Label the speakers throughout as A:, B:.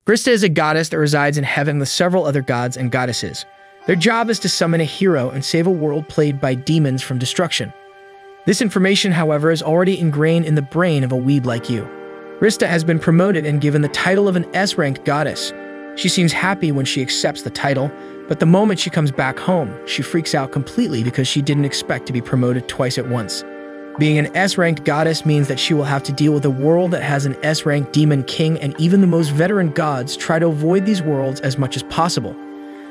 A: Rista is a goddess that resides in heaven with several other gods and goddesses. Their job is to summon a hero and save a world plagued by demons from destruction. This information, however, is already ingrained in the brain of a weeb like you. Rista has been promoted and given the title of an S-ranked goddess. She seems happy when she accepts the title, but the moment she comes back home, she freaks out completely because she didn't expect to be promoted twice at once. Being an S-ranked goddess means that she will have to deal with a world that has an S-ranked demon king, and even the most veteran gods try to avoid these worlds as much as possible.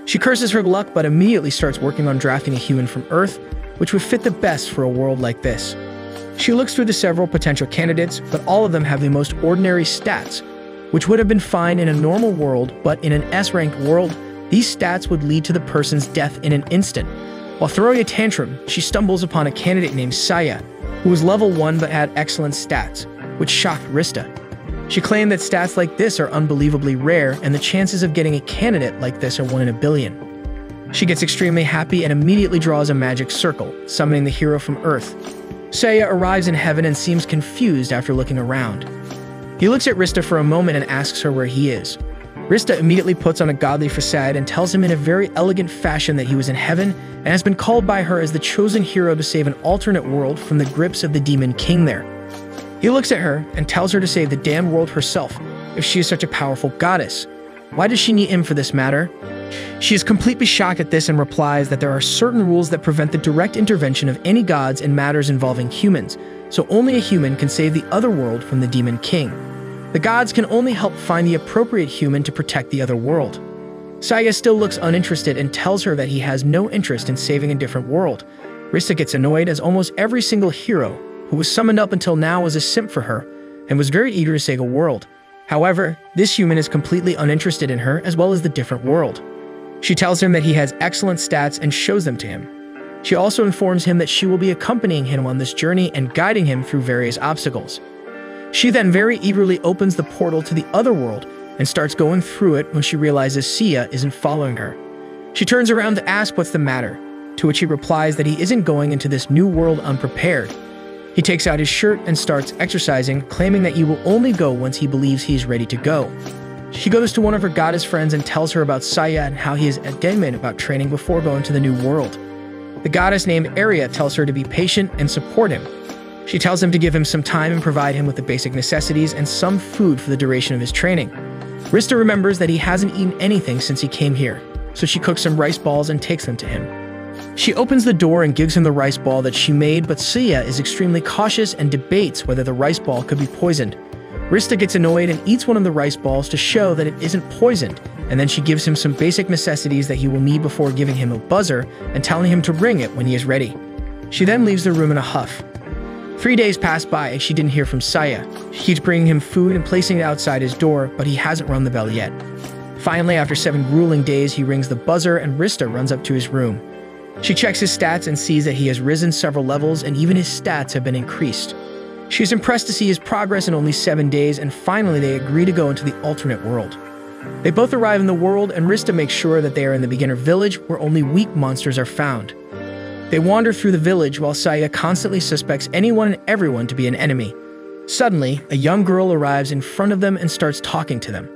A: She curses her luck but immediately starts working on drafting a human from Earth, which would fit the best for a world like this. She looks through the several potential candidates, but all of them have the most ordinary stats, which would have been fine in a normal world, but in an S-ranked world, these stats would lead to the person's death in an instant. While throwing a tantrum, she stumbles upon a candidate named Saya, who was level 1 but had excellent stats, which shocked Rista. She claimed that stats like this are unbelievably rare, and the chances of getting a candidate like this are 1 in a billion. She gets extremely happy and immediately draws a magic circle, summoning the hero from Earth. Saya arrives in heaven and seems confused after looking around. He looks at Rista for a moment and asks her where he is. Rista immediately puts on a godly facade and tells him in a very elegant fashion that he was in heaven and has been called by her as the chosen hero to save an alternate world from the grips of the demon king there. He looks at her and tells her to save the damned world herself if she is such a powerful goddess. Why does she need him for this matter? She is completely shocked at this and replies that there are certain rules that prevent the direct intervention of any gods in matters involving humans, so only a human can save the other world from the demon king. The gods can only help find the appropriate human to protect the other world. Saya still looks uninterested and tells her that he has no interest in saving a different world. Rista gets annoyed as almost every single hero who was summoned up until now was a simp for her and was very eager to save a world. However, this human is completely uninterested in her as well as the different world. She tells him that he has excellent stats and shows them to him. She also informs him that she will be accompanying him on this journey and guiding him through various obstacles. She then very eagerly opens the portal to the other world and starts going through it when she realizes Sia isn't following her. She turns around to ask what's the matter, to which he replies that he isn't going into this new world unprepared. He takes out his shirt and starts exercising, claiming that he will only go once he believes he is ready to go. She goes to one of her goddess friends and tells her about Saya and how he is adamant about training before going to the new world. The goddess named Arya tells her to be patient and support him. She tells him to give him some time and provide him with the basic necessities and some food for the duration of his training. Rista remembers that he hasn't eaten anything since he came here, so she cooks some rice balls and takes them to him. She opens the door and gives him the rice ball that she made, but Sia is extremely cautious and debates whether the rice ball could be poisoned. Rista gets annoyed and eats one of the rice balls to show that it isn't poisoned, and then she gives him some basic necessities that he will need before giving him a buzzer and telling him to ring it when he is ready. She then leaves the room in a huff. 3 days pass by and she didn't hear from Saya. She keeps bringing him food and placing it outside his door, but he hasn't rung the bell yet. Finally, after 7 grueling days, he rings the buzzer and Rista runs up to his room. She checks his stats and sees that he has risen several levels and even his stats have been increased. She is impressed to see his progress in only 7 days, and finally they agree to go into the alternate world. They both arrive in the world and Rista makes sure that they are in the beginner village where only weak monsters are found. They wander through the village while Saya constantly suspects anyone and everyone to be an enemy. Suddenly, a young girl arrives in front of them and starts talking to them.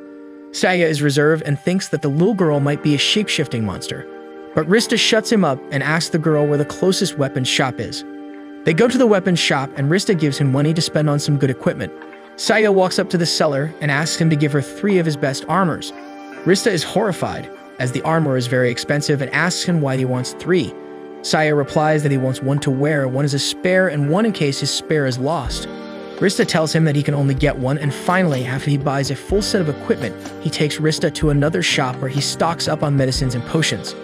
A: Saya is reserved and thinks that the little girl might be a shape-shifting monster. But Rista shuts him up and asks the girl where the closest weapons shop is. They go to the weapons shop and Rista gives him money to spend on some good equipment. Saya walks up to the seller and asks him to give her 3 of his best armors. Rista is horrified, as the armor is very expensive, and asks him why he wants 3. Saya replies that he wants 1 to wear, 1 as a spare, and 1 in case his spare is lost. Rista tells him that he can only get 1, and finally, after he buys a full set of equipment, he takes Rista to another shop where he stocks up on medicines and potions.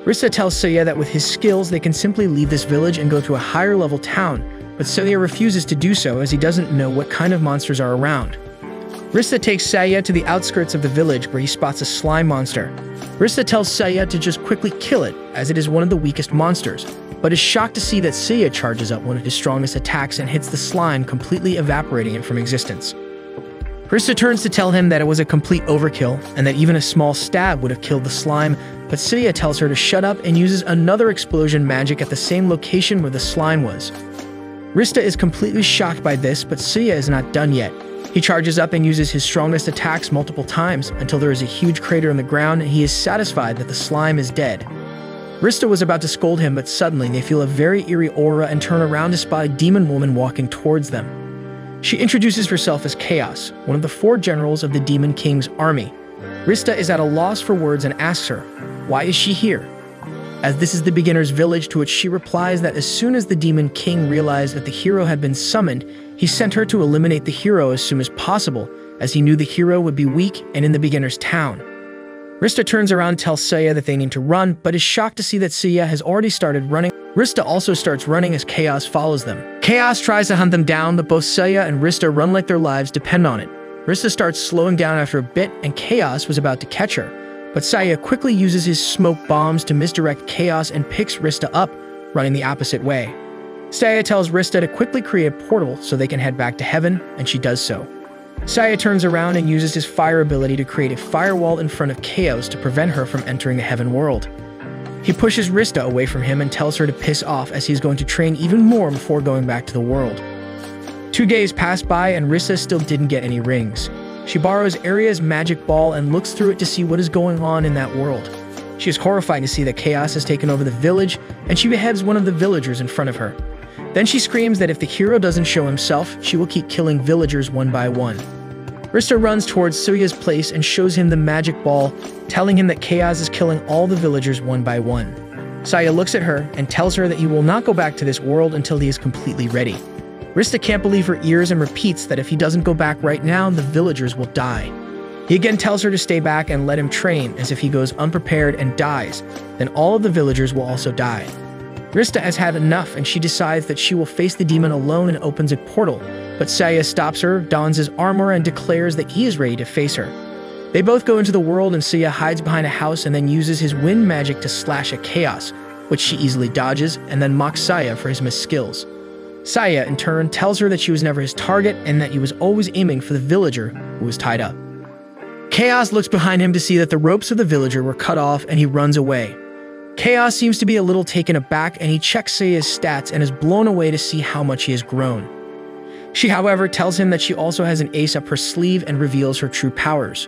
A: Rista tells Saya that with his skills, they can simply leave this village and go to a higher level town, but Saya refuses to do so as he doesn't know what kind of monsters are around. Rista takes Saya to the outskirts of the village where he spots a slime monster. Rista tells Saya to just quickly kill it, as it is one of the weakest monsters, but is shocked to see that Saya charges up one of his strongest attacks and hits the slime, completely evaporating it from existence. Rista turns to tell him that it was a complete overkill, and that even a small stab would have killed the slime, but Saya tells her to shut up and uses another explosion magic at the same location where the slime was. Rista is completely shocked by this, but Saya is not done yet. He charges up and uses his strongest attacks multiple times until there is a huge crater in the ground and he is satisfied that the slime is dead. Rista was about to scold him, but suddenly they feel a very eerie aura and turn around to spot a demon woman walking towards them. She introduces herself as Chaos, one of the 4 generals of the Demon King's army. Rista is at a loss for words and asks her, why is she here? As this is the beginner's village, to which she replies that as soon as the Demon King realized that the hero had been summoned, he sent her to eliminate the hero as soon as possible, as he knew the hero would be weak and in the beginner's town. Rista turns around and tells Saya that they need to run, but is shocked to see that Saya has already started running. Rista also starts running as Chaos follows them. Chaos tries to hunt them down, but both Saya and Rista run like their lives depend on it. Rista starts slowing down after a bit, and Chaos was about to catch her. But Saya quickly uses his smoke bombs to misdirect Chaos and picks Rista up, running the opposite way. Saya tells Rista to quickly create a portal so they can head back to heaven, and she does so. Saya turns around and uses his fire ability to create a firewall in front of Chaos to prevent her from entering the heaven world. He pushes Rista away from him and tells her to piss off as he's going to train even more before going back to the world. 2 days pass by and Rista still didn't get any rings. She borrows Aria's magic ball and looks through it to see what is going on in that world. She is horrified to see that Chaos has taken over the village, and she beheads one of the villagers in front of her. Then she screams that if the hero doesn't show himself, she will keep killing villagers one by one. Rista runs towards Suya's place and shows him the magic ball, telling him that Chaos is killing all the villagers one by one. Saya looks at her and tells her that he will not go back to this world until he is completely ready. Rista can't believe her ears and repeats that if he doesn't go back right now, the villagers will die. He again tells her to stay back and let him train, as if he goes unprepared and dies, then all of the villagers will also die. Rista has had enough and she decides that she will face the demon alone and opens a portal, but Saya stops her, dons his armor, and declares that he is ready to face her. They both go into the world and Saya hides behind a house and then uses his wind magic to slash at Chaos, which she easily dodges, and then mocks Saya for his missed skills. Saya, in turn, tells her that she was never his target and that he was always aiming for the villager who was tied up. Chaos looks behind him to see that the ropes of the villager were cut off and he runs away. Chaos seems to be a little taken aback and he checks Saya's stats and is blown away to see how much he has grown. She, however, tells him that she also has an ace up her sleeve and reveals her true powers.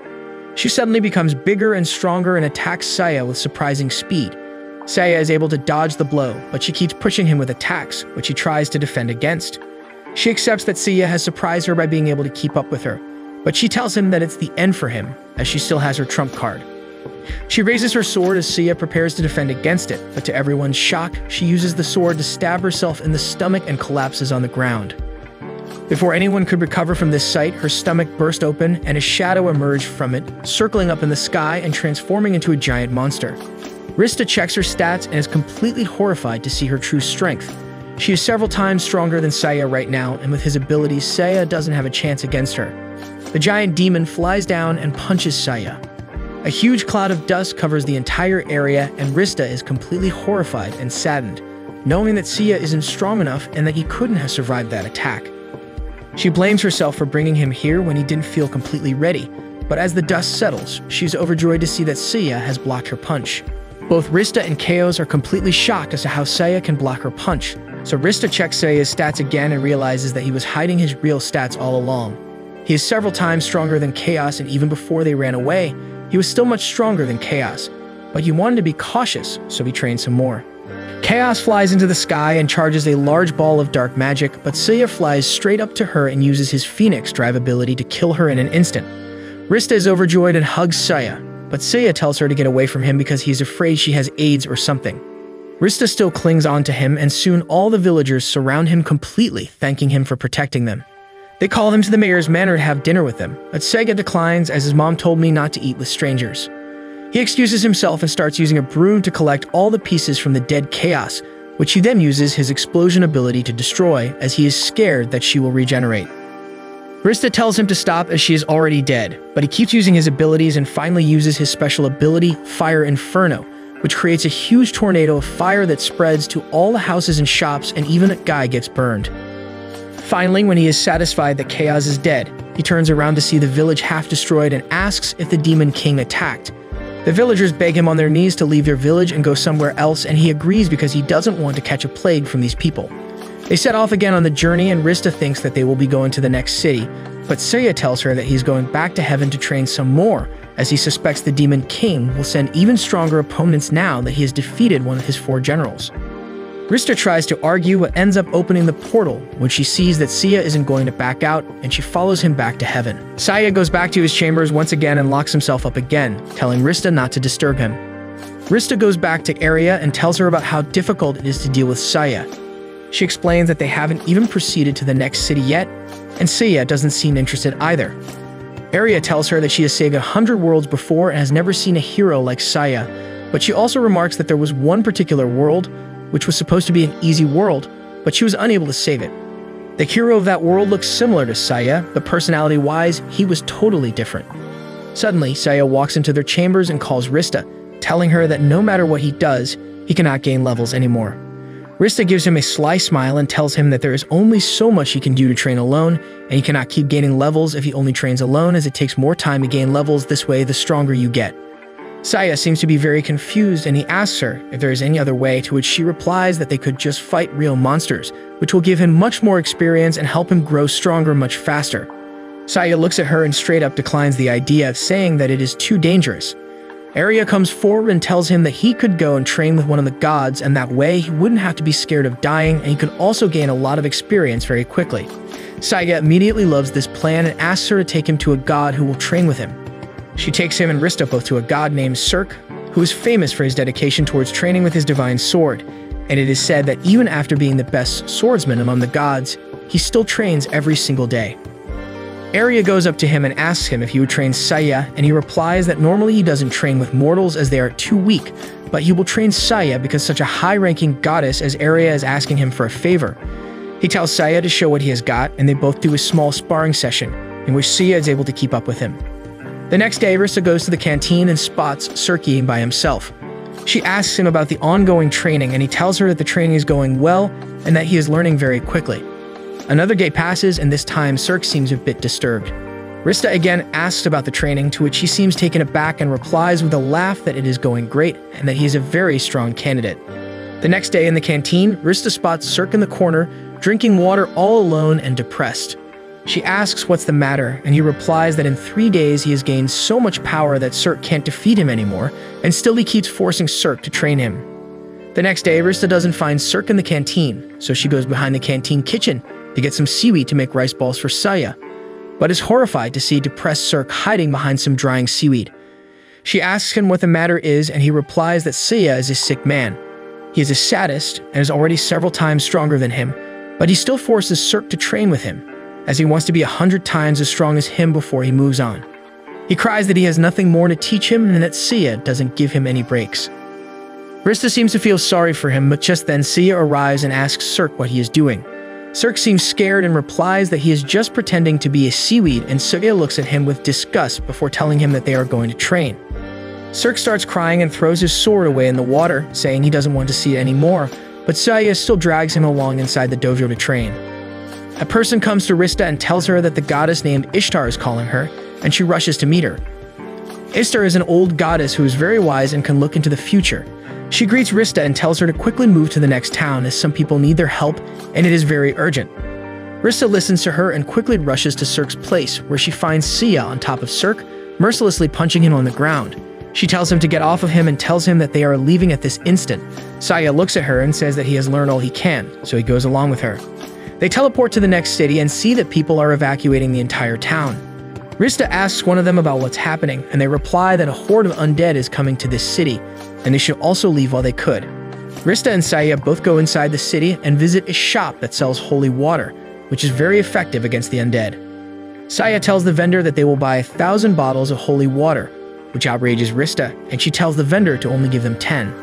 A: She suddenly becomes bigger and stronger and attacks Saya with surprising speed. Saya is able to dodge the blow, but she keeps pushing him with attacks, which he tries to defend against. She accepts that Saya has surprised her by being able to keep up with her, but she tells him that it's the end for him, as she still has her trump card. She raises her sword as Saya prepares to defend against it, but to everyone's shock, she uses the sword to stab herself in the stomach and collapses on the ground. Before anyone could recover from this sight, her stomach burst open and a shadow emerged from it, circling up in the sky and transforming into a giant monster. Rista checks her stats and is completely horrified to see her true strength. She is several times stronger than Saya right now, and with his abilities, Saya doesn't have a chance against her. The giant demon flies down and punches Saya. A huge cloud of dust covers the entire area, and Rista is completely horrified and saddened, knowing that Saya isn't strong enough and that he couldn't have survived that attack. She blames herself for bringing him here when he didn't feel completely ready, but as the dust settles, she's overjoyed to see that Saya has blocked her punch. Both Rista and Chaos are completely shocked as to how Saya can block her punch, so Rista checks Saya's stats again and realizes that he was hiding his real stats all along. He is several times stronger than Chaos, and even before they ran away, he was still much stronger than Chaos, but he wanted to be cautious, so he trained some more. Chaos flies into the sky and charges a large ball of dark magic, but Saya flies straight up to her and uses his Phoenix Drive ability to kill her in an instant. Rista is overjoyed and hugs Saya, but Saya tells her to get away from him because he's afraid she has AIDS or something. Rista still clings on to him, and soon all the villagers surround him completely, thanking him for protecting them. They call him to the mayor's manor to have dinner with them, but Sega declines as his mom told me not to eat with strangers. He excuses himself and starts using a broom to collect all the pieces from the dead Chaos, which he then uses his explosion ability to destroy, as he is scared that she will regenerate. Rista tells him to stop as she is already dead, but he keeps using his abilities and finally uses his special ability, Fire Inferno, which creates a huge tornado of fire that spreads to all the houses and shops, and even a guy gets burned. Finally, when he is satisfied that Chaos is dead, he turns around to see the village half destroyed and asks if the Demon King attacked. The villagers beg him on their knees to leave their village and go somewhere else, and he agrees because he doesn't want to catch a plague from these people. They set off again on the journey, and Rista thinks that they will be going to the next city, But Saya tells her that he's going back to heaven to train some more, as he suspects the Demon King will send even stronger opponents now that he has defeated one of his 4 generals. Rista tries to argue but ends up opening the portal when she sees that Sia isn't going to back out, and she follows him back to heaven. Saya goes back to his chambers once again and locks himself up again, telling Rista not to disturb him. Rista goes back to Arya and tells her about how difficult it is to deal with Saya. She explains that they haven't even proceeded to the next city yet, and Sia doesn't seem interested either. Arya tells her that she has saved 100 worlds before and has never seen a hero like Saya, but she also remarks that there was one particular world, which was supposed to be an easy world, but she was unable to save it. The hero of that world looks similar to Saya, but personality-wise, he was totally different. Suddenly, Saya walks into their chambers and calls Rista, telling her that no matter what he does, he cannot gain levels anymore. Rista gives him a sly smile and tells him that there is only so much he can do to train alone, and he cannot keep gaining levels if he only trains alone, as it takes more time to gain levels this way the stronger you get. Saya seems to be very confused, and he asks her if there is any other way, to which she replies that they could just fight real monsters, which will give him much more experience and help him grow stronger much faster. Saya looks at her and straight up declines the idea, saying that it is too dangerous. Arya comes forward and tells him that he could go and train with one of the gods, and that way he wouldn't have to be scared of dying, and he could also gain a lot of experience very quickly. Saya immediately loves this plan and asks her to take him to a god who will train with him. She takes him and Rista both to a god named Cirque, who is famous for his dedication towards training with his divine sword, and it is said that even after being the best swordsman among the gods, he still trains every single day. Arya goes up to him and asks him if he would train Saya, and he replies that normally he doesn't train with mortals as they are too weak, but he will train Saya because such a high-ranking goddess as Arya is asking him for a favor. He tells Saya to show what he has got, and they both do a small sparring session, in which Sia is able to keep up with him. The next day, Rista goes to the canteen and spots Cirque by himself. She asks him about the ongoing training, and he tells her that the training is going well and that he is learning very quickly. Another day passes, and this time Cirque seems a bit disturbed. Rista again asks about the training, to which he seems taken aback and replies with a laugh that it is going great and that he is a very strong candidate. The next day in the canteen, Rista spots Cirque in the corner, drinking water all alone and depressed. She asks what's the matter, and he replies that in 3 days he has gained so much power that Cirque can't defeat him anymore, and still he keeps forcing Cirque to train him. The next day, Rista doesn't find Cirque in the canteen, so she goes behind the canteen kitchen to get some seaweed to make rice balls for Saya, but is horrified to see depressed Cirque hiding behind some drying seaweed. She asks him what the matter is, and he replies that Saya is a sick man. He is a sadist and is already several times stronger than him, but he still forces Cirque to train with him, as he wants to be 100 times as strong as him before he moves on. He cries that he has nothing more to teach him and that Sia doesn't give him any breaks. Rista seems to feel sorry for him, but just then Sia arrives and asks Cirque what he is doing. Cirque seems scared and replies that he is just pretending to be a seaweed, and Sia looks at him with disgust before telling him that they are going to train. Cirque starts crying and throws his sword away in the water, saying he doesn't want to see it anymore, but Saya still drags him along inside the dojo to train. A person comes to Rista and tells her that the goddess named Ishtar is calling her, and she rushes to meet her. Ishtar is an old goddess who is very wise and can look into the future. She greets Rista and tells her to quickly move to the next town, as some people need their help and it is very urgent. Rista listens to her and quickly rushes to Cirque's place, where she finds Sia on top of Cirque, mercilessly punching him on the ground. She tells him to get off of him and tells him that they are leaving at this instant. Saya looks at her and says that he has learned all he can, so he goes along with her. They teleport to the next city and see that people are evacuating the entire town. Rista asks one of them about what's happening, and they reply that a horde of undead is coming to this city, and they should also leave while they could. Rista and Saya both go inside the city and visit a shop that sells holy water, which is very effective against the undead. Saya tells the vendor that they will buy 1,000 bottles of holy water, which outrages Rista, and she tells the vendor to only give them 10.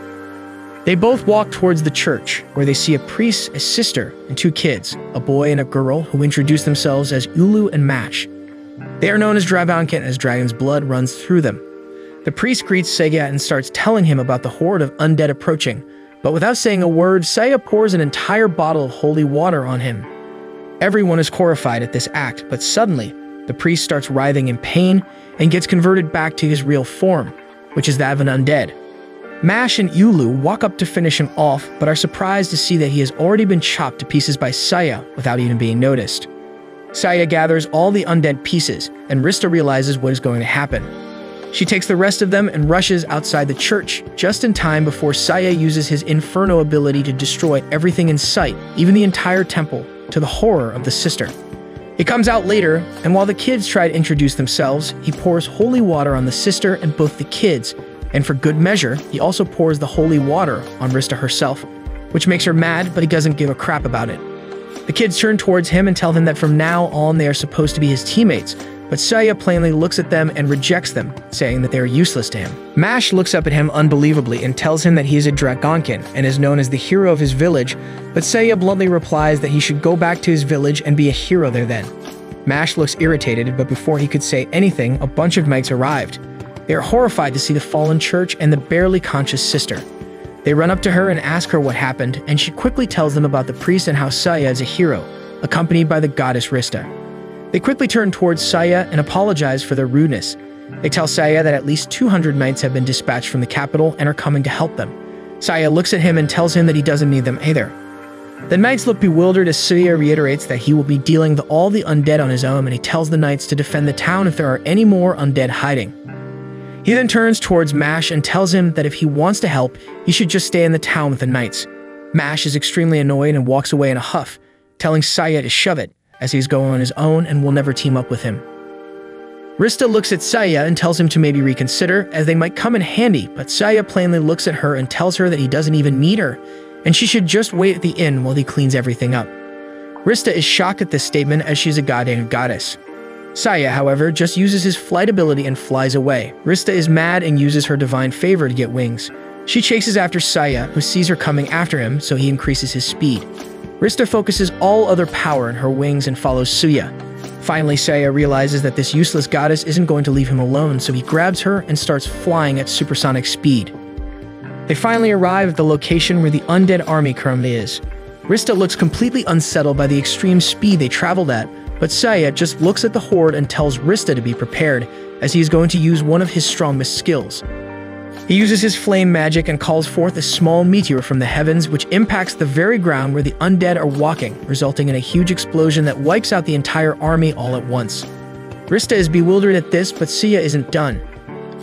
A: They both walk towards the church, where they see a priest, a sister, and 2 kids, a boy and a girl, who introduce themselves as Ulu and Match. They are known as Dragonkin, as dragon's blood runs through them. The priest greets Saya and starts telling him about the horde of undead approaching, but without saying a word, Saya pours an entire bottle of holy water on him. Everyone is horrified at this act, but suddenly, the priest starts writhing in pain and gets converted back to his real form, which is that of an undead. Mash and Ulu walk up to finish him off, but are surprised to see that he has already been chopped to pieces by Saya without even being noticed. Saya gathers all the undead pieces, and Rista realizes what is going to happen. She takes the rest of them and rushes outside the church, just in time before Saya uses his Inferno ability to destroy everything in sight, even the entire temple, to the horror of the sister. He comes out later, and while the kids try to introduce themselves, he pours holy water on the sister and both the kids, and for good measure, he also pours the holy water on Rista herself, which makes her mad, but he doesn't give a crap about it. The kids turn towards him and tell him that from now on they are supposed to be his teammates, but Saya plainly looks at them and rejects them, saying that they are useless to him. Mash looks up at him unbelievably and tells him that he is a Dragonkin and is known as the hero of his village, but Saya bluntly replies that he should go back to his village and be a hero there then. Mash looks irritated, but before he could say anything, a bunch of knights arrived. They are horrified to see the fallen church and the barely conscious sister. They run up to her and ask her what happened, and she quickly tells them about the priest and how Saya is a hero, accompanied by the goddess Rista. They quickly turn towards Saya and apologize for their rudeness. They tell Saya that at least 200 knights have been dispatched from the capital and are coming to help them. Saya looks at him and tells him that he doesn't need them either. The knights look bewildered as Saya reiterates that he will be dealing with all the undead on his own, and he tells the knights to defend the town if there are any more undead hiding. He then turns towards Mash and tells him that if he wants to help, he should just stay in the town with the knights. Mash is extremely annoyed and walks away in a huff, telling Saya to shove it, as he's going on his own and will never team up with him. Rista looks at Saya and tells him to maybe reconsider, as they might come in handy, but Saya plainly looks at her and tells her that he doesn't even need her, and she should just wait at the inn while he cleans everything up. Rista is shocked at this statement as she's a goddamn goddess. Saya, however, just uses his flight ability and flies away. Rista is mad and uses her divine favor to get wings. She chases after Saya, who sees her coming after him, so he increases his speed. Rista focuses all other power in her wings and follows Suya. Finally, Saya realizes that this useless goddess isn't going to leave him alone, so he grabs her and starts flying at supersonic speed. They finally arrive at the location where the undead army currently is. Rista looks completely unsettled by the extreme speed they traveled at, but Saya just looks at the horde and tells Rista to be prepared, as he is going to use one of his strongest skills. He uses his flame magic and calls forth a small meteor from the heavens, which impacts the very ground where the undead are walking, resulting in a huge explosion that wipes out the entire army all at once. Rista is bewildered at this, but Sia isn't done.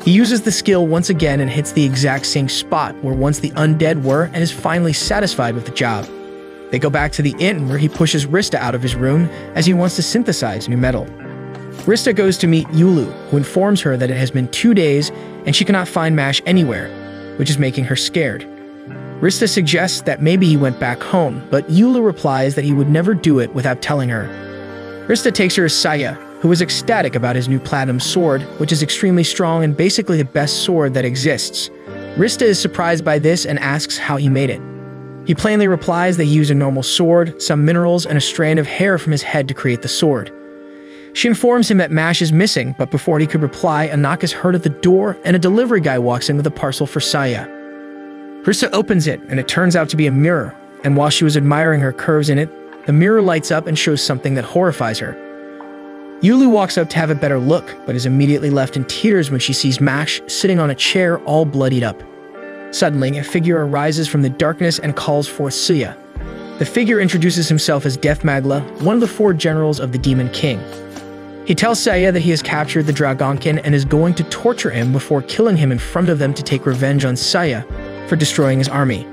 A: He uses the skill once again and hits the exact same spot where once the undead were, and is finally satisfied with the job. They go back to the inn where he pushes Rista out of his room as he wants to synthesize new metal. Rista goes to meet Yulu, who informs her that it has been 2 days and she cannot find Mash anywhere, which is making her scared. Rista suggests that maybe he went back home, but Yulu replies that he would never do it without telling her. Rista takes her to Saya, who is ecstatic about his new platinum sword, which is extremely strong and basically the best sword that exists. Rista is surprised by this and asks how he made it. He plainly replies that he used a normal sword, some minerals, and a strand of hair from his head to create the sword. She informs him that Mash is missing, but before he could reply, a knock is heard at the door and a delivery guy walks in with a parcel for Saya. Rista opens it, and it turns out to be a mirror, and while she was admiring her curves in it, the mirror lights up and shows something that horrifies her. Yulu walks up to have a better look, but is immediately left in tears when she sees Mash sitting on a chair all bloodied up. Suddenly, a figure arises from the darkness and calls forth Suya. The figure introduces himself as Death Magla, one of the 4 generals of the Demon King. He tells Saya that he has captured the Dragonkin and is going to torture him before killing him in front of them to take revenge on Saya for destroying his army.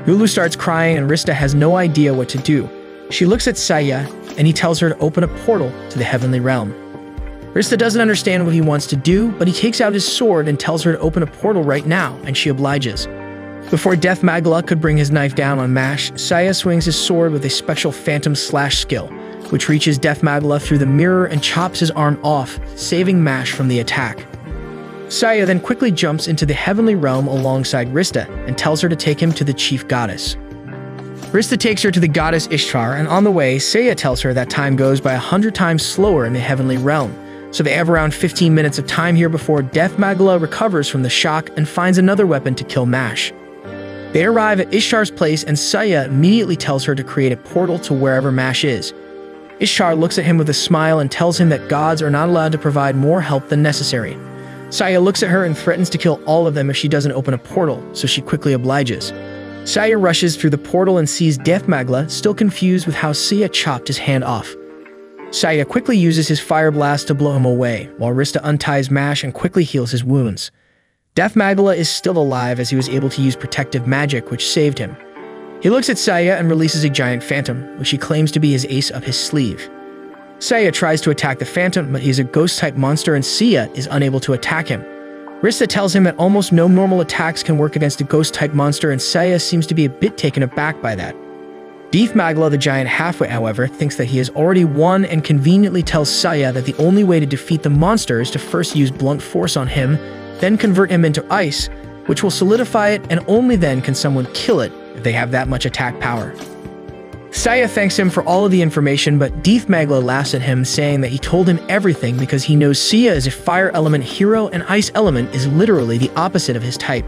A: Yulu starts crying and Rista has no idea what to do. She looks at Saya and he tells her to open a portal to the heavenly realm. Rista doesn't understand what he wants to do, but he takes out his sword and tells her to open a portal right now, and she obliges. Before Death Magla could bring his knife down on Mash, Saya swings his sword with a special Phantom Slash skill, which reaches Death Magla through the mirror and chops his arm off, saving Mash from the attack. Saya then quickly jumps into the heavenly realm alongside Rista and tells her to take him to the chief goddess. Rista takes her to the goddess Ishtar, and on the way, Saya tells her that time goes by 100 times slower in the heavenly realm, so they have around 15 minutes of time here before Death Magla recovers from the shock and finds another weapon to kill Mash. They arrive at Ishtar's place and Saya immediately tells her to create a portal to wherever Mash is. Ishtar looks at him with a smile and tells him that gods are not allowed to provide more help than necessary. Saya looks at her and threatens to kill all of them if she doesn't open a portal, so she quickly obliges. Saya rushes through the portal and sees Death Magla, still confused with how Sia chopped his hand off. Saya quickly uses his fire blast to blow him away, while Rista unties Mash and quickly heals his wounds. Death Magdala is still alive as he was able to use protective magic, which saved him. He looks at Saya and releases a giant phantom, which he claims to be his ace up his sleeve. Saya tries to attack the phantom, but he's a ghost-type monster and Sia is unable to attack him. Rista tells him that almost no normal attacks can work against a ghost-type monster, and Saya seems to be a bit taken aback by that. Death Magdala, the giant halfwit, however, thinks that he has already won and conveniently tells Saya that the only way to defeat the monster is to first use blunt force on him, then convert him into ice, which will solidify it, and only then can someone kill it if they have that much attack power. Saya thanks him for all of the information, but Death Magdala laughs at him, saying that he told him everything because he knows Sia is a fire element hero and ice element is literally the opposite of his type.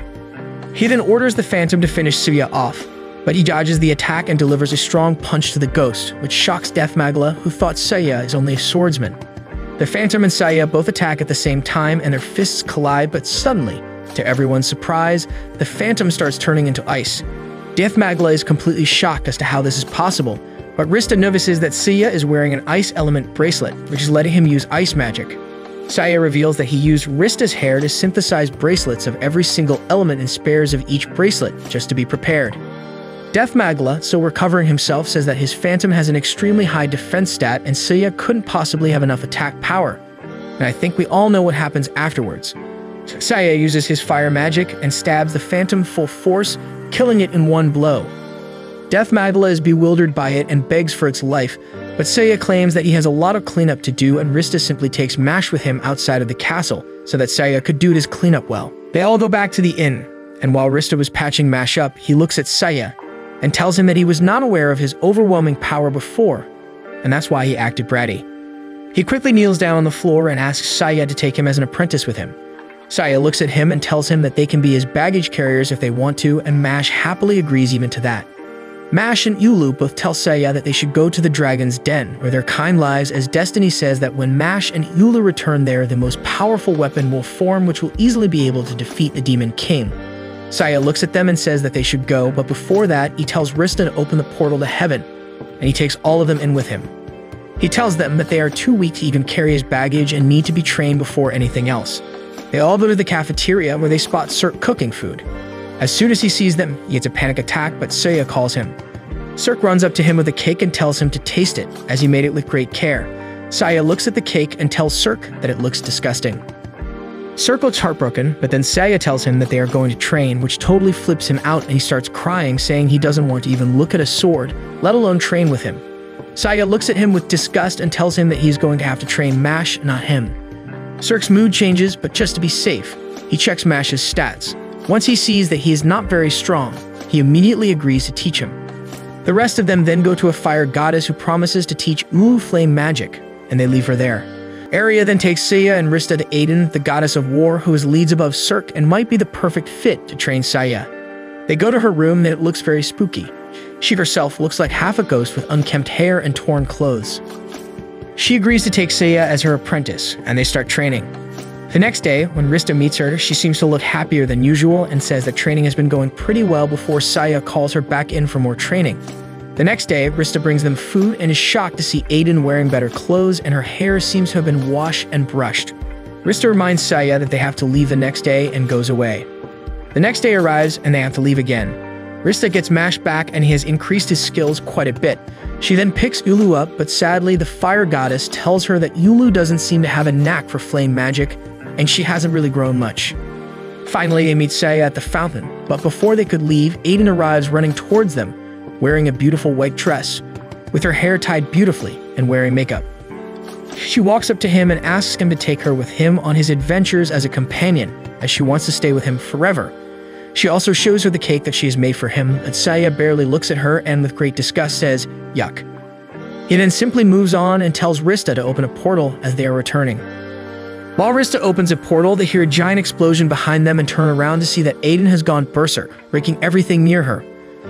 A: He then orders the phantom to finish Sia off, but he dodges the attack and delivers a strong punch to the ghost, which shocks Death Magdala, who thought Saya is only a swordsman. The phantom and Saya both attack at the same time and their fists collide, but suddenly, to everyone's surprise, the phantom starts turning into ice. Death Magdala is completely shocked as to how this is possible, but Rista notices that Sia is wearing an ice element bracelet, which is letting him use ice magic. Saya reveals that he used Rista's hair to synthesize bracelets of every single element and spares of each bracelet, just to be prepared. Death Magdala, still recovering himself, says that his phantom has an extremely high defense stat and Sia couldn't possibly have enough attack power. And I think we all know what happens afterwards. Saya uses his fire magic and stabs the phantom full force, killing it in one blow. Death Magdala is bewildered by it and begs for its life, but Saya claims that he has a lot of cleanup to do and Rista simply takes Mash with him outside of the castle so that Saya could do his cleanup well. They all go back to the inn, and while Rista was patching Mash up, he looks at Saya and tells him that he was not aware of his overwhelming power before, and that's why he acted bratty. He quickly kneels down on the floor and asks Saya to take him as an apprentice with him. Saya looks at him and tells him that they can be his baggage carriers if they want to, and Mash happily agrees even to that. Mash and Ulu both tell Saya that they should go to the Dragon's Den, where their kind lies, as Destiny says that when Mash and Ulu return there, the most powerful weapon will form which will easily be able to defeat the Demon King. Saya looks at them and says that they should go, but before that, he tells Rista to open the portal to heaven, and he takes all of them in with him. He tells them that they are too weak to even carry his baggage and need to be trained before anything else. They all go to the cafeteria where they spot Cirque cooking food. As soon as he sees them, he gets a panic attack, but Saya calls him. Cirque runs up to him with a cake and tells him to taste it, as he made it with great care. Saya looks at the cake and tells Cirque that it looks disgusting. Cirque looks heartbroken, but then Saya tells him that they are going to train, which totally flips him out and he starts crying, saying he doesn't want to even look at a sword, let alone train with him. Saya looks at him with disgust and tells him that he's going to have to train Mash, not him. Cirque's mood changes, but just to be safe, he checks Mash's stats. Once he sees that he is not very strong, he immediately agrees to teach him. The rest of them then go to a fire goddess who promises to teach Ulu flame magic, and they leave her there. Arya then takes Saya and Rista to Aiden, the goddess of war, who is leads above Cirque and might be the perfect fit to train Saya. They go to her room and it looks very spooky. She herself looks like half a ghost with unkempt hair and torn clothes. She agrees to take Saya as her apprentice, and they start training. The next day, when Rista meets her, she seems to look happier than usual and says that training has been going pretty well before Saya calls her back in for more training. The next day, Rista brings them food and is shocked to see Aiden wearing better clothes and her hair seems to have been washed and brushed. Rista reminds Saya that they have to leave the next day and goes away. The next day arrives and they have to leave again. Rista gets Mash back and he has increased his skills quite a bit. She then picks Ulu up, but sadly the fire goddess tells her that Ulu doesn't seem to have a knack for flame magic, and she hasn't really grown much. Finally, they meet Saya at the fountain, but before they could leave, Aiden arrives running towards them, wearing a beautiful white dress, with her hair tied beautifully and wearing makeup. She walks up to him and asks him to take her with him on his adventures as a companion, as she wants to stay with him forever. She also shows her the cake that she has made for him, but Saya barely looks at her and with great disgust says, "Yuck." He then simply moves on and tells Rista to open a portal as they are returning. While Rista opens a portal, they hear a giant explosion behind them and turn around to see that Aiden has gone berserk, breaking everything near her.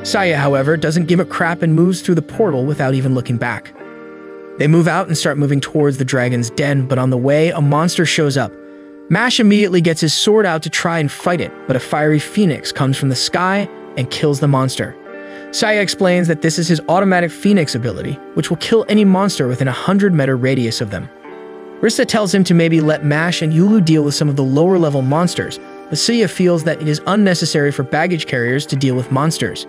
A: Saya, however, doesn't give a crap and moves through the portal without even looking back. They move out and start moving towards the Dragon's Den, but on the way, a monster shows up. Mash immediately gets his sword out to try and fight it, but a fiery phoenix comes from the sky and kills the monster. Saya explains that this is his automatic Phoenix ability, which will kill any monster within a 100-meter radius of them. Rista tells him to maybe let Mash and Yulu deal with some of the lower-level monsters, but Saya feels that it is unnecessary for baggage carriers to deal with monsters.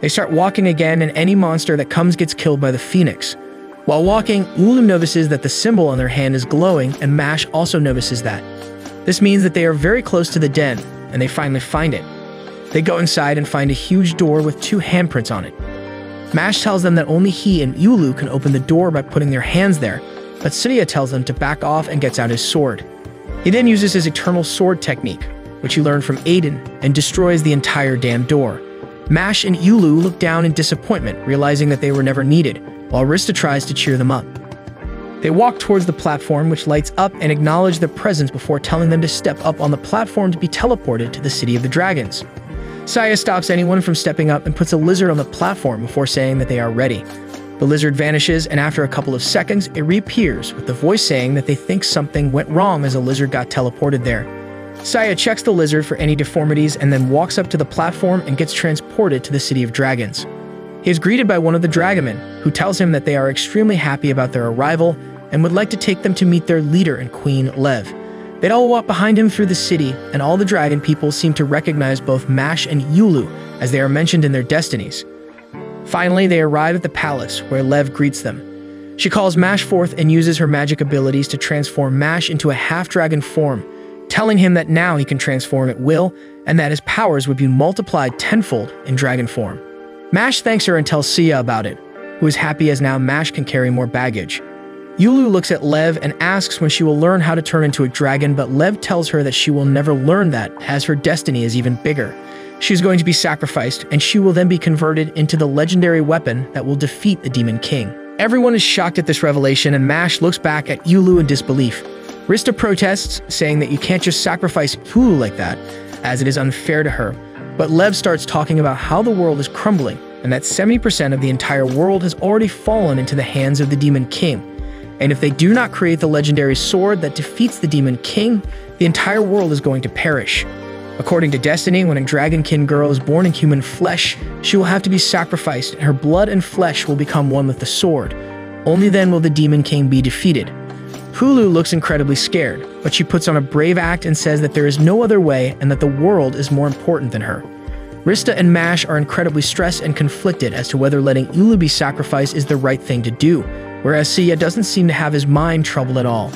A: They start walking again, and any monster that comes gets killed by the Phoenix. While walking, Yulu notices that the symbol on their hand is glowing, and Mash also notices that. This means that they are very close to the den, and they finally find it. They go inside and find a huge door with 2 handprints on it. Mash tells them that only he and Yulu can open the door by putting their hands there, but Saya tells them to back off and gets out his sword. He then uses his eternal sword technique, which he learned from Aiden, and destroys the entire damn door. Mash and Yulu look down in disappointment, realizing that they were never needed, while Rista tries to cheer them up. They walk towards the platform, which lights up, and acknowledge their presence before telling them to step up on the platform to be teleported to the City of the Dragons. Saya stops anyone from stepping up and puts a lizard on the platform before saying that they are ready. The lizard vanishes, and after a couple of seconds, it reappears, with the voice saying that they think something went wrong as a lizard got teleported there. Saya checks the lizard for any deformities and then walks up to the platform and gets transported to the City of Dragons. He is greeted by one of the Dragonmen, who tells him that they are extremely happy about their arrival and would like to take them to meet their leader and Queen, Lev. They'd all walk behind him through the city, and all the dragon people seem to recognize both Mash and Yulu, as they are mentioned in their destinies. Finally, they arrive at the palace, where Lev greets them. She calls Mash forth and uses her magic abilities to transform Mash into a half-dragon form, telling him that now he can transform at will, and that his powers would be multiplied tenfold in dragon form. Mash thanks her and tells Sia about it, who is happy as now Mash can carry more baggage. Yulu looks at Lev and asks when she will learn how to turn into a dragon, but Lev tells her that she will never learn that, as her destiny is even bigger. She is going to be sacrificed, and she will then be converted into the legendary weapon that will defeat the Demon King. Everyone is shocked at this revelation, and Mash looks back at Yulu in disbelief. Rista protests, saying that you can't just sacrifice Yulu like that, as it is unfair to her. But Lev starts talking about how the world is crumbling, and that 70% of the entire world has already fallen into the hands of the Demon King. And if they do not create the legendary sword that defeats the Demon King, the entire world is going to perish. According to Destiny, when a dragonkin girl is born in human flesh, she will have to be sacrificed, and her blood and flesh will become one with the sword. Only then will the Demon King be defeated. Hulu looks incredibly scared, but she puts on a brave act and says that there is no other way and that the world is more important than her. Rista and Mash are incredibly stressed and conflicted as to whether letting Yulu be sacrificed is the right thing to do, whereas Sia doesn't seem to have his mind troubled at all.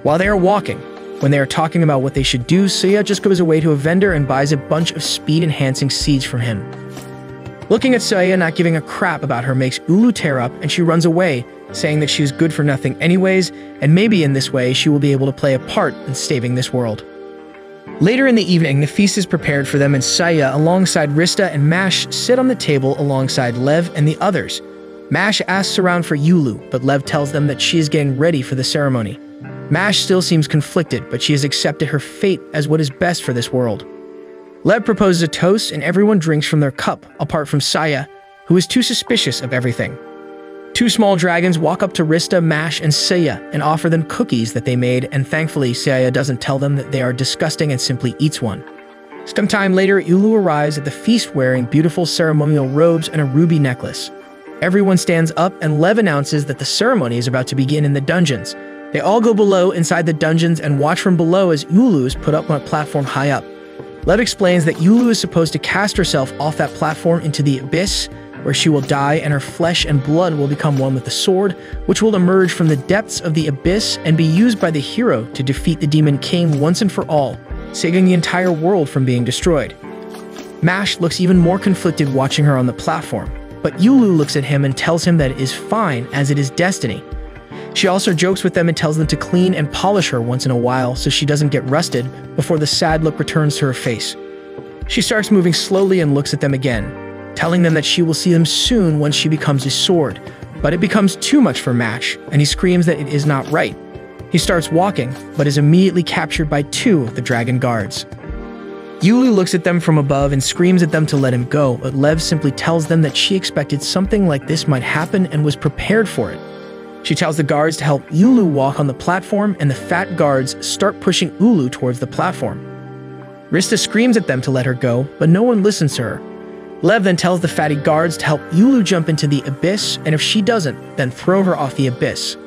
A: While they are walking, when they are talking about what they should do, Sia just goes away to a vendor and buys a bunch of speed-enhancing seeds from him. Looking at Saya not giving a crap about her makes Ulu tear up, and she runs away, saying that she is good for nothing anyways, and maybe in this way she will be able to play a part in saving this world. Later in the evening, the feast is prepared for them, and Saya, alongside Rista and Mash, sit on the table alongside Lev and the others. Mash asks around for Yulu, but Lev tells them that she is getting ready for the ceremony. Mash still seems conflicted, but she has accepted her fate as what is best for this world. Lev proposes a toast, and everyone drinks from their cup, apart from Saya, who is too suspicious of everything. 2 small dragons walk up to Rista, Mash, and Saya and offer them cookies that they made, and thankfully Saya doesn't tell them that they are disgusting and simply eats one. Sometime later, Yulu arrives at the feast wearing beautiful ceremonial robes and a ruby necklace. Everyone stands up, and Lev announces that the ceremony is about to begin in the dungeons. They all go below inside the dungeons and watch from below as Yulu is put up on a platform high up. Lev explains that Yulu is supposed to cast herself off that platform into the abyss, where she will die and her flesh and blood will become one with the sword, which will emerge from the depths of the abyss and be used by the hero to defeat the Demon King once and for all, saving the entire world from being destroyed. Mash looks even more conflicted watching her on the platform, but Yulu looks at him and tells him that it is fine as it is destiny. She also jokes with them and tells them to clean and polish her once in a while so she doesn't get rusted before the sad look returns to her face. She starts moving slowly and looks at them again, telling them that she will see them soon once she becomes his sword, but it becomes too much for Mash, and he screams that it is not right. He starts walking, but is immediately captured by 2 of the dragon guards. Yulu looks at them from above and screams at them to let him go, but Lev simply tells them that she expected something like this might happen and was prepared for it. She tells the guards to help Yulu walk on the platform, and the fat guards start pushing Yulu towards the platform. Rista screams at them to let her go, but no one listens to her. Lev then tells the fatty guards to help Yulu jump into the abyss, and if she doesn't, then throw her off the abyss.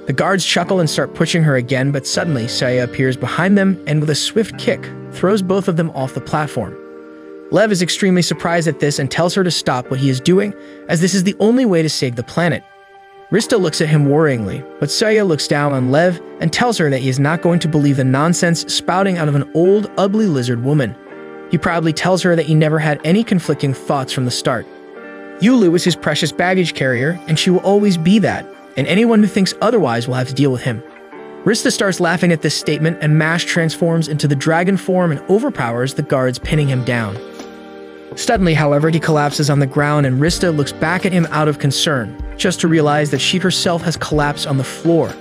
A: The guards chuckle and start pushing her again, but suddenly Saya appears behind them and with a swift kick, throws both of them off the platform. Lev is extremely surprised at this and tells her to stop what he is doing, as this is the only way to save the planet. Rista looks at him worryingly, but Saya looks down on Lev and tells her that he is not going to believe the nonsense spouting out of an old, ugly lizard woman. He proudly tells her that he never had any conflicting thoughts from the start. Yulu is his precious baggage carrier, and she will always be that, and anyone who thinks otherwise will have to deal with him. Rista starts laughing at this statement, and Mash transforms into the dragon form and overpowers the guards, pinning him down. Suddenly, however, he collapses on the ground, and Rista looks back at him out of concern, just to realize that she herself has collapsed on the floor.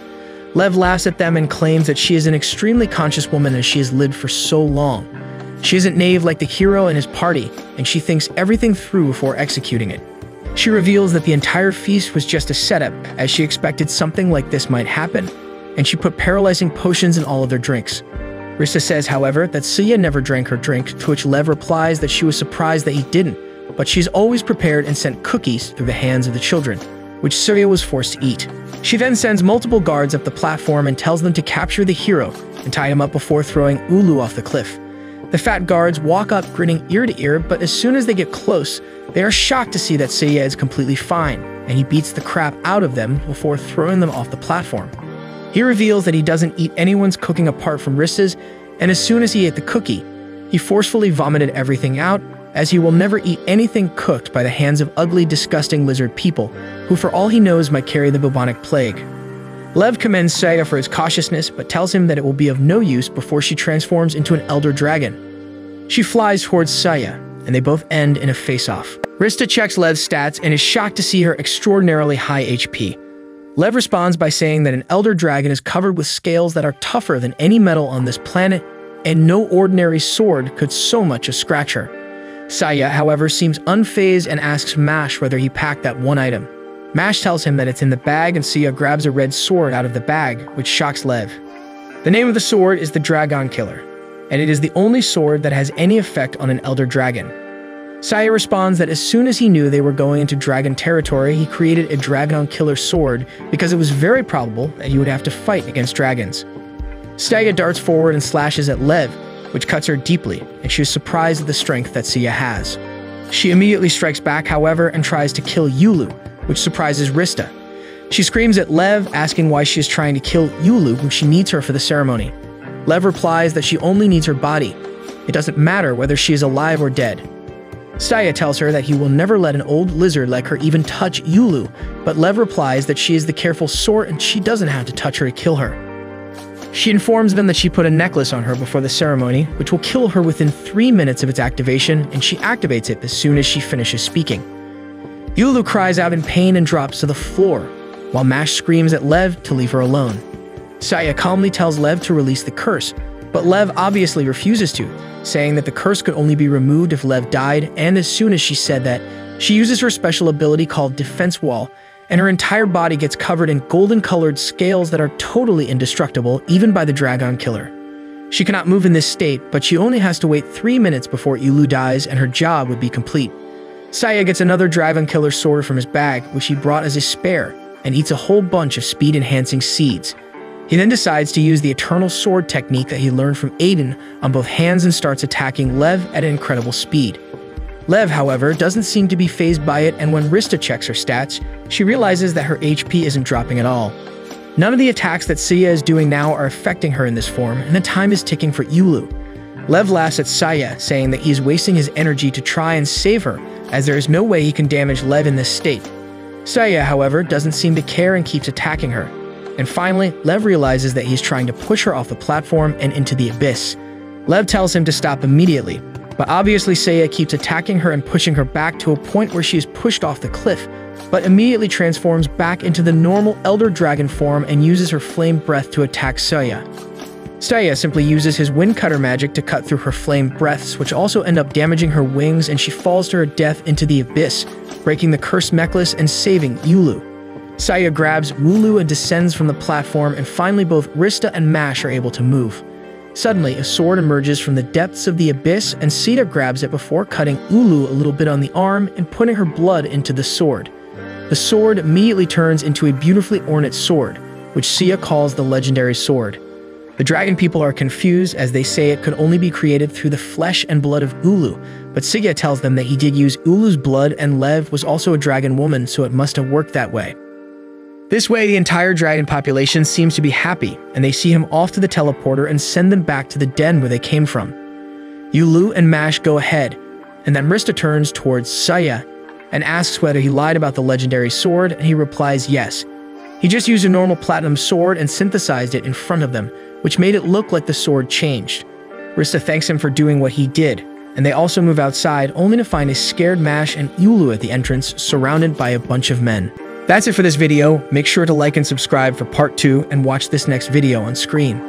A: Lev laughs at them and claims that she is an extremely conscious woman as she has lived for so long. She isn't naive like the hero and his party, and she thinks everything through before executing it. She reveals that the entire feast was just a setup, as she expected something like this might happen, and she put paralyzing potions in all of their drinks. Rista says, however, that Suya never drank her drink, to which Lev replies that she was surprised that he didn't, but she's always prepared and sent cookies through the hands of the children, which Suya was forced to eat. She then sends multiple guards up the platform and tells them to capture the hero and tie him up before throwing Ulu off the cliff. The fat guards walk up grinning ear to ear, but as soon as they get close, they are shocked to see that Suya is completely fine, and he beats the crap out of them before throwing them off the platform. He reveals that he doesn't eat anyone's cooking apart from Rista's, and as soon as he ate the cookie, he forcefully vomited everything out, as he will never eat anything cooked by the hands of ugly, disgusting lizard people, who for all he knows might carry the bubonic plague. Lev commends Saya for his cautiousness, but tells him that it will be of no use before she transforms into an elder dragon. She flies towards Saya, and they both end in a face-off. Rista checks Lev's stats and is shocked to see her extraordinarily high HP. Lev responds by saying that an elder dragon is covered with scales that are tougher than any metal on this planet, and no ordinary sword could so much as scratch her. Saya, however, seems unfazed and asks Mash whether he packed that one item. Mash tells him that it's in the bag, and Sia grabs a red sword out of the bag, which shocks Lev. The name of the sword is the Dragon Killer, and it is the only sword that has any effect on an elder dragon. Saya responds that as soon as he knew they were going into dragon territory, he created a Dragon Killer sword because it was very probable that he would have to fight against dragons. Saya darts forward and slashes at Lev, which cuts her deeply, and she is surprised at the strength that Sia has. She immediately strikes back, however, and tries to kill Yulu, which surprises Rista. She screams at Lev, asking why she is trying to kill Yulu when she needs her for the ceremony. Lev replies that she only needs her body. It doesn't matter whether she is alive or dead. Saya tells her that he will never let an old lizard like her even touch Yulu, but Lev replies that she is the careful sort and she doesn't have to touch her to kill her. She informs them that she put a necklace on her before the ceremony, which will kill her within 3 minutes of its activation, and she activates it as soon as she finishes speaking. Yulu cries out in pain and drops to the floor, while Mash screams at Lev to leave her alone. Saya calmly tells Lev to release the curse, but Lev obviously refuses to, saying that the curse could only be removed if Lev died, and as soon as she said that, she uses her special ability called Defense Wall, and her entire body gets covered in golden-colored scales that are totally indestructible, even by the Dragon Killer. She cannot move in this state, but she only has to wait 3 minutes before Yulu dies and her job would be complete. Saya gets another Dragon Killer sword from his bag, which he brought as a spare, and eats a whole bunch of speed-enhancing seeds. He then decides to use the Eternal Sword technique that he learned from Aiden on both hands and starts attacking Lev at an incredible speed. Lev, however, doesn't seem to be fazed by it, and when Rista checks her stats, she realizes that her HP isn't dropping at all. None of the attacks that Saya is doing now are affecting her in this form, and the time is ticking for Yulu. Lev laughs at Saya, saying that he is wasting his energy to try and save her, as there is no way he can damage Lev in this state. Saya, however, doesn't seem to care and keeps attacking her. And finally, Lev realizes that he's trying to push her off the platform and into the abyss. Lev tells him to stop immediately, but obviously Saya keeps attacking her and pushing her back to a point where she is pushed off the cliff, but immediately transforms back into the normal Elder Dragon form and uses her flame breath to attack Saya. Saya simply uses his wind cutter magic to cut through her flame breaths, which also end up damaging her wings, and she falls to her death into the abyss, breaking the cursed necklace and saving Yulu. Saya grabs Wulu and descends from the platform, and finally both Rista and Mash are able to move. Suddenly, a sword emerges from the depths of the abyss, and Sita grabs it before cutting Ulu a little bit on the arm and putting her blood into the sword. The sword immediately turns into a beautifully ornate sword, which Sia calls the legendary sword. The dragon people are confused as they say it could only be created through the flesh and blood of Ulu, but Sia tells them that he did use Ulu's blood and Lev was also a dragon woman, so it must have worked that way. This way, the entire dragon population seems to be happy, and they see him off to the teleporter and send them back to the den where they came from. Ulu and Mash go ahead, and then Rista turns towards Saya and asks whether he lied about the legendary sword, and he replies yes. He just used a normal platinum sword and synthesized it in front of them, which made it look like the sword changed. Rista thanks him for doing what he did, and they also move outside only to find a scared Mash and Ulu at the entrance, surrounded by a bunch of men. That's it for this video. Make sure to like and subscribe for part 2 and watch this next video on screen.